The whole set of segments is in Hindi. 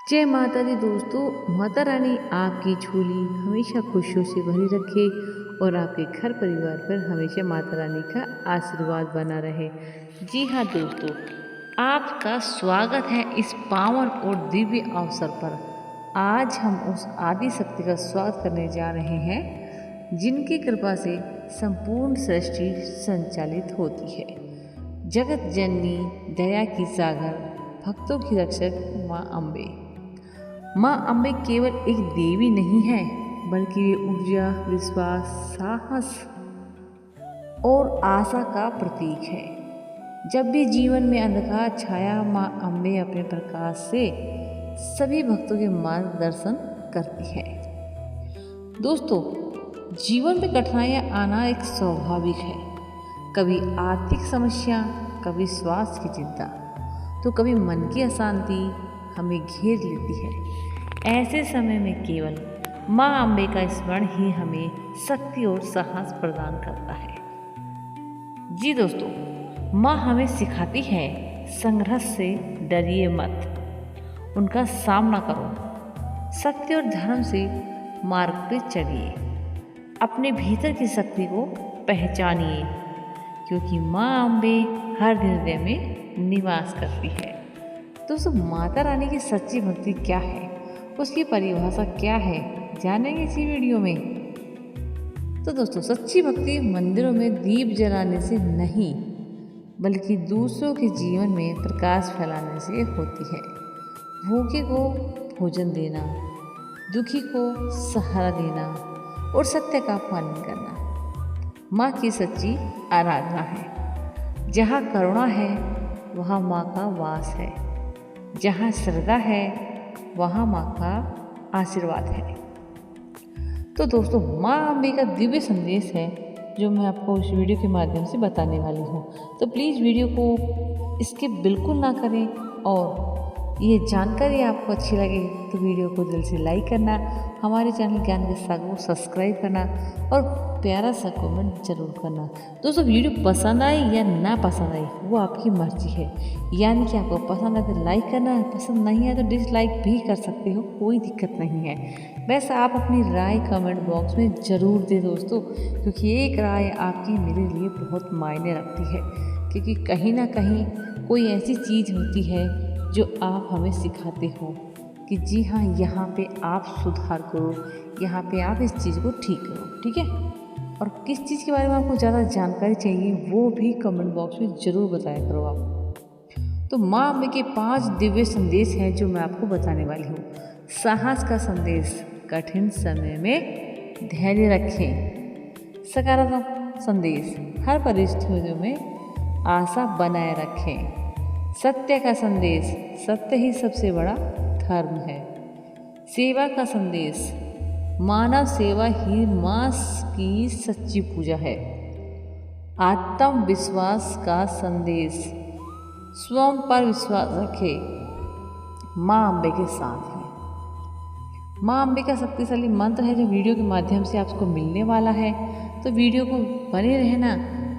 जय माता दी दोस्तों। माता रानी आपकी झोली हमेशा खुशियों से भरी रखे और आपके घर परिवार पर हमेशा माता रानी का आशीर्वाद बना रहे। जी हाँ दोस्तों, आपका स्वागत है इस पावन और दिव्य अवसर पर। आज हम उस आदि शक्ति का स्वागत करने जा रहे हैं जिनकी कृपा से संपूर्ण सृष्टि संचालित होती है। जगत जननी, दया की सागर, भक्तों की रक्षक माँ अम्बे। माँ अम्बे केवल एक देवी नहीं है, बल्कि वे ऊर्जा, विश्वास, साहस और आशा का प्रतीक है। जब भी जीवन में अंधकार छाया, माँ अम्बे अपने प्रकाश से सभी भक्तों के मार्गदर्शन करती है। दोस्तों, जीवन में कठिनाइयाँ आना एक स्वाभाविक है। कभी आर्थिक समस्या, कभी स्वास्थ्य की चिंता, तो कभी मन की अशांति हमें घेर लेती है। ऐसे समय में केवल माँ अम्बे का स्मरण ही हमें शक्ति और साहस प्रदान करता है। जी दोस्तों, माँ हमें सिखाती है, संघर्ष से डरिए मत, उनका सामना करो, सत्य और धर्म से मार्ग पर चलिए, अपने भीतर की शक्ति को पहचानिए, क्योंकि माँ अम्बे हर हृदय में निवास करती है। दोस्तों, माता रानी की सच्ची भक्ति क्या है, उसकी परिभाषा क्या है, जानेंगे इसी वीडियो में। तो दोस्तों, सच्ची भक्ति मंदिरों में दीप जलाने से नहीं, बल्कि दूसरों के जीवन में प्रकाश फैलाने से होती है। भूखे को भोजन देना, दुखी को सहारा देना और सत्य का पालन करना माँ की सच्ची आराधना है। जहाँ करुणा है वहाँ माँ का वास है, जहाँ श्रद्धा है वहाँ माँ का आशीर्वाद है। तो दोस्तों, माँ अम्बे का दिव्य संदेश है जो मैं आपको इस वीडियो के माध्यम से बताने वाली हूँ। तो प्लीज़ वीडियो को स्किप बिल्कुल ना करें, और ये जानकारी आपको अच्छी लगे तो वीडियो को दिल से लाइक करना, हमारे चैनल ज्ञान के सागर को सब्सक्राइब करना और प्यारा सा कमेंट जरूर करना। दोस्तों, वीडियो पसंद आई या ना पसंद आई वो आपकी मर्जी है, यानी कि आपको पसंद आए तो लाइक करना, पसंद नहीं आए तो डिसलाइक भी कर सकते हो, कोई दिक्कत नहीं है। वैसे आप अपनी राय कमेंट बॉक्स में ज़रूर दें दोस्तों, क्योंकि एक राय आपकी मेरे लिए बहुत मायने रखती है। क्योंकि कहीं ना कहीं कोई ऐसी चीज़ होती है जो आप हमें सिखाते हो कि जी हाँ, यहाँ पे आप सुधार करो, यहाँ पे आप इस चीज़ को ठीक करो, ठीक है। और किस चीज़ के बारे में आपको ज़्यादा जानकारी चाहिए वो भी कमेंट बॉक्स में ज़रूर बताया करो आप। तो माँ अम्बे के 5 दिव्य संदेश हैं जो मैं आपको बताने वाली हूँ। साहस का संदेश, कठिन समय में धैर्य रखें। सकारात्मक संदेश, हर परिस्थितियों में आशा बनाए रखें। सत्य का संदेश, सत्य ही सबसे बड़ा धर्म है। सेवा का संदेश, मानव सेवा ही माँ की सच्ची पूजा है। आत्मविश्वास का संदेश, स्वयं पर विश्वास रखें, माँ अम्बे के साथ है। माँ अम्बे का शक्तिशाली मंत्र है जो वीडियो के माध्यम से आपको मिलने वाला है। तो वीडियो को बने रहना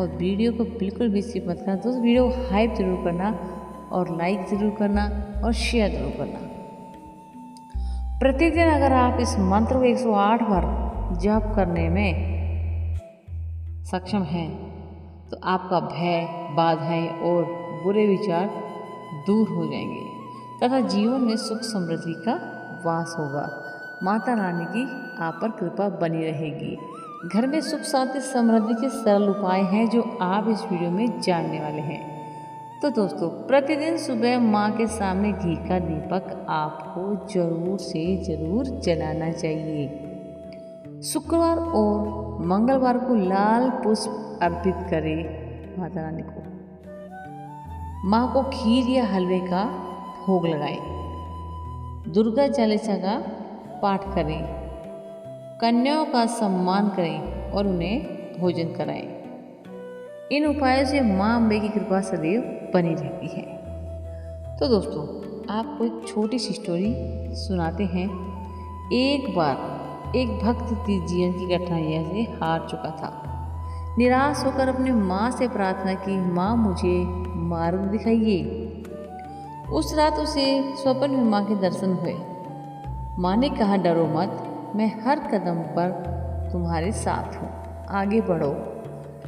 और वीडियो को बिल्कुल भी स्किप मत करना। दोस्तों, वीडियो को हाइप जरूर करना और लाइक ज़रूर करना और शेयर ज़रूर करना। प्रतिदिन अगर आप इस मंत्र को 108 बार जप करने में सक्षम हैं तो आपका भय, बाधाएं और बुरे विचार दूर हो जाएंगे तथा जीवन में सुख समृद्धि का वास होगा। माता रानी की आप पर कृपा बनी रहेगी। घर में सुख शांति समृद्धि के सरल उपाय हैं जो आप इस वीडियो में जानने वाले हैं। तो दोस्तों, प्रतिदिन सुबह माँ के सामने घी का दीपक आपको जरूर से जरूर जलाना चाहिए। शुक्रवार और मंगलवार को लाल पुष्प अर्पित करें माता रानी को। माँ को खीर या हलवे का भोग लगाएं। दुर्गा चालीसा का पाठ करें। कन्याओं का सम्मान करें और उन्हें भोजन कराएं। इन उपायों से माँ अम्बे की कृपा सदैव बनी रहती है। तो दोस्तों, आपको एक छोटी सी स्टोरी सुनाते हैं। एक बार एक भक्त जीवन की कठिनाइयों से हार चुका था। निराश होकर अपने माँ से प्रार्थना की, माँ मुझे मार्ग दिखाइए। उस रात उसे स्वप्न में माँ के दर्शन हुए। माँ ने कहा, डरो मत, मैं हर कदम पर तुम्हारे साथ हूँ, आगे बढ़ो,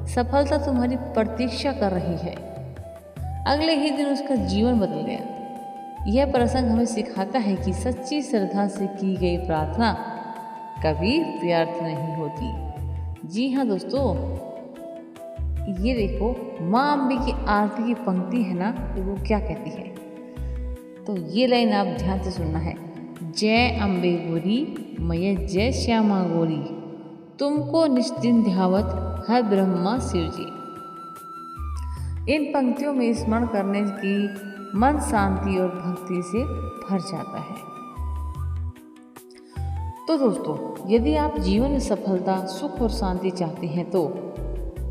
सफलता तुम्हारी प्रतीक्षा कर रही है। अगले ही दिन उसका जीवन बदल गया। यह प्रसंग हमें सिखाता है कि सच्ची श्रद्धा से की गई प्रार्थना कभी व्यर्थ नहीं होती। जी हाँ दोस्तों, ये देखो माँ अम्बे की आरती की पंक्ति है ना, तो वो क्या कहती है, तो ये लाइन आप ध्यान से सुनना है। जय अम्बे गौरी मैया जय श्यामा गौरी, तुमको निश्चिन ध्यावत हर ब्रह्मा शिव जी। इन पंक्तियों में स्मरण करने की मन शांति और भक्ति से भर जाता है। तो दोस्तों, यदि आप जीवन में सफलता, सुख और शांति चाहते हैं तो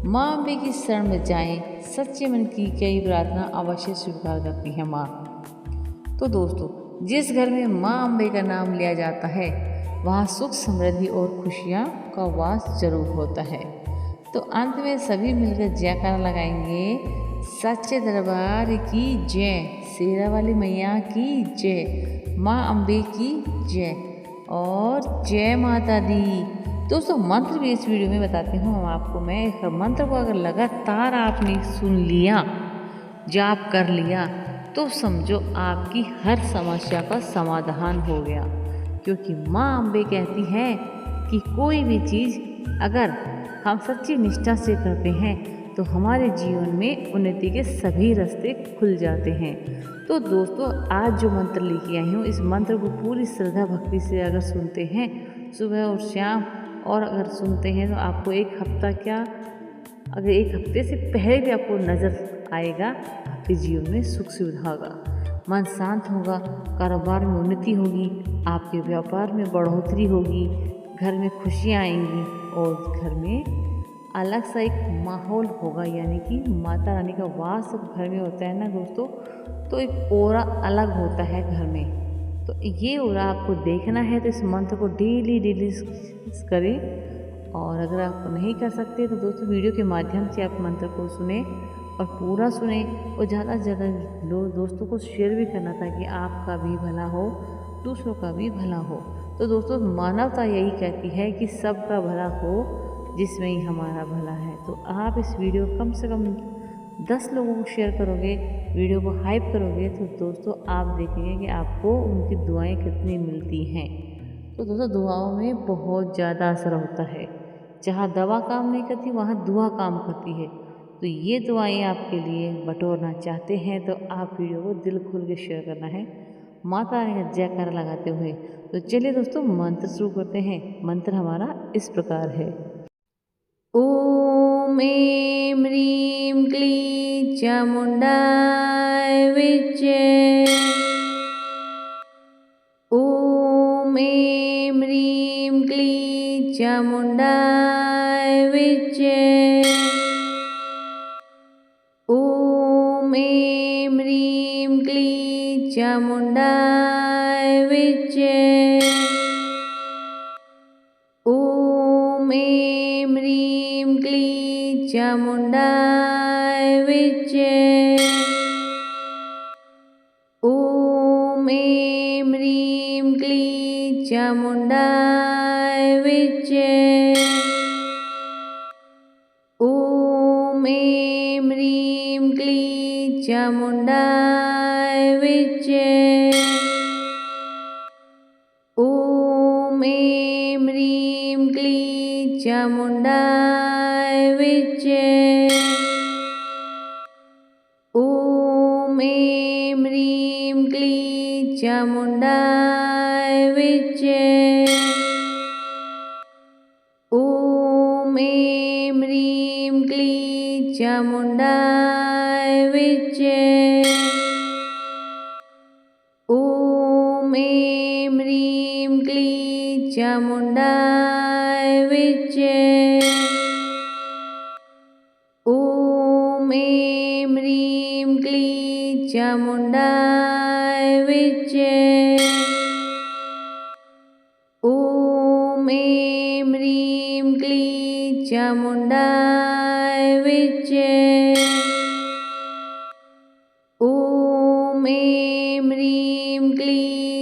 माँ अम्बे की शरण में जाएं। सच्चे मन की कई प्रार्थना अवश्य स्वीकार करती है माँ। तो दोस्तों, जिस घर में माँ अम्बे का नाम लिया जाता है वहाँ सुख, समृद्धि और खुशियाँ का वास जरूर होता है। तो अंत में सभी मिलकर जयकारा लगाएंगे, सच्चे दरबार की जय, शेरा वाली मैया की जय, माँ अम्बे की जय और जय माता दी। दोस्तों, मंत्र भी इस वीडियो में बताती हूँ आपको मैं। मंत्र को अगर लगातार आपने सुन लिया, जाप कर लिया, तो समझो आपकी हर समस्या का समाधान हो गया। क्योंकि माँ अम्बे कहती है कि कोई भी चीज़ अगर हम सच्ची निष्ठा से करते हैं तो हमारे जीवन में उन्नति के सभी रास्ते खुल जाते हैं। तो दोस्तों, आज जो मंत्र लेके आई हूँ, इस मंत्र को पूरी श्रद्धा भक्ति से अगर सुनते हैं सुबह और शाम, और अगर सुनते हैं तो आपको एक हफ्ता क्या, अगर एक हफ्ते से पहले भी आपको नज़र आएगा, आपके जीवन में सुख सुविधा होगा, मन शांत होगा, कारोबार में उन्नति होगी, आपके व्यापार में बढ़ोतरी होगी, घर में खुशियाँ आएंगी और घर में अलग सा एक माहौल होगा। यानी कि माता रानी का वास घर में होता है ना दोस्तों, तो एक ऑरा अलग होता है घर में। तो ये ऑरा आपको देखना है तो इस मंत्र को डेली करें। और अगर आप नहीं कर सकते तो दोस्तों, वीडियो के माध्यम से आप मंत्र को सुने और पूरा सुने और ज़्यादा से ज़्यादा दोस्तों को शेयर भी करना, ताकि आपका भी भला हो, दूसरों का भी भला हो। तो दोस्तों, मानवता यही कहती है कि सबका भला हो, जिसमें ही हमारा भला है। तो आप इस वीडियो कम से कम 10 लोगों को शेयर करोगे, वीडियो को हाइप करोगे, तो दोस्तों आप देखेंगे कि आपको उनकी दुआएं कितनी मिलती हैं। तो दोस्तों, दुआओं में बहुत ज़्यादा असर होता है। जहाँ दवा काम नहीं करती वहाँ दुआ काम करती है। तो ये दुआएं आपके लिए बटोरना चाहते हैं तो आप वीडियो को दिल खोल के शेयर करना है, माता रानी का जयकारा लगाते हुए। तो चलिए दोस्तों, मंत्र शुरू करते हैं। मंत्र हमारा इस प्रकार है। ओम ऐं ह्रीं क्लीं चामुण्डाय विद्महे। ओम ऐं ह्रीं क्लीं चामुण्डाय विद्महे। ओम ऐं ह्रीं क्लीं चामुण्डाय विद्महे। ओम ऐं ह्रीं क्लीं चामुण्डाय विद्महे। ओम ऐं ह्रीं क्लीं चामुण्डाय विद्महे। ओम ऐं ह्रीं क्लीं चामुण्डाय विद्महे। ओम ऐं ह्रीं क्लीं चामुण्डाय विद्महे। ओम ऐं ह्रीं क्लीं चामुण्डाय विद्महे। ओम ऐं ह्रीं क्लीं चामुण्डाय विद्महे। ओम ऐं ह्रीं क्लीं चामुण्डाय विद्महे। ओम ऐं ह्रीं क्लीं चामुण्डाय विद्महे। ओम ऐं ह्रीं क्लीं चामुण्डाय विद्महे। ओम ऐं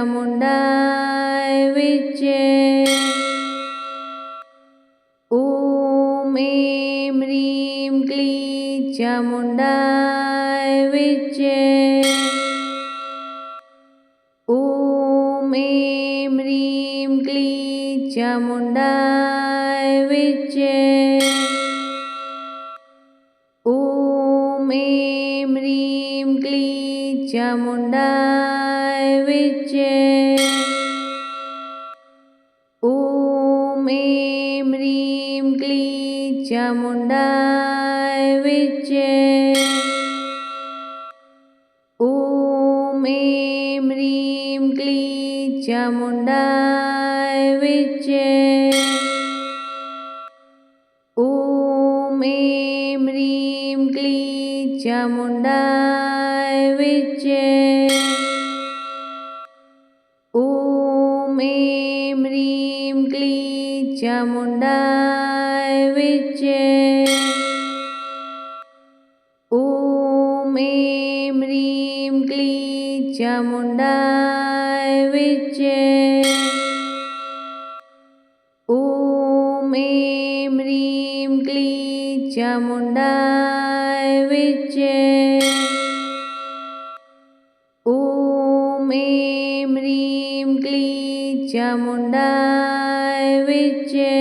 चामुंडाय विच्चे। ॐ ऐं ह्रीं क्लीं चामुंडाय विच्चे। ॐ ऐं ह्रीं क्लीं चामुंडाय विच्चे। ॐ ऐं ह्रीं क्लीं चामुंडाय विच्चे। ॐ ऐं ह्रीं क्लीं चामुंडाय विच्चे। ॐ ऐं ह्रीं क्लीं चामुंडाय विच्चे। ॐ ऐं ह्रीं क्लीं चामुंडाय विच्चे। ॐ ऐं ह्रीं क्लीं चामुंडाय विच्चे। ॐ ऐं ह्रीं क्लीं चामुंडाय विच्चे। ॐ ऐं ह्रीं क्लीं चामुंडाय विच्चे। ॐ ऐं ह्रीं क्लीं चामुंडाय विच्चे।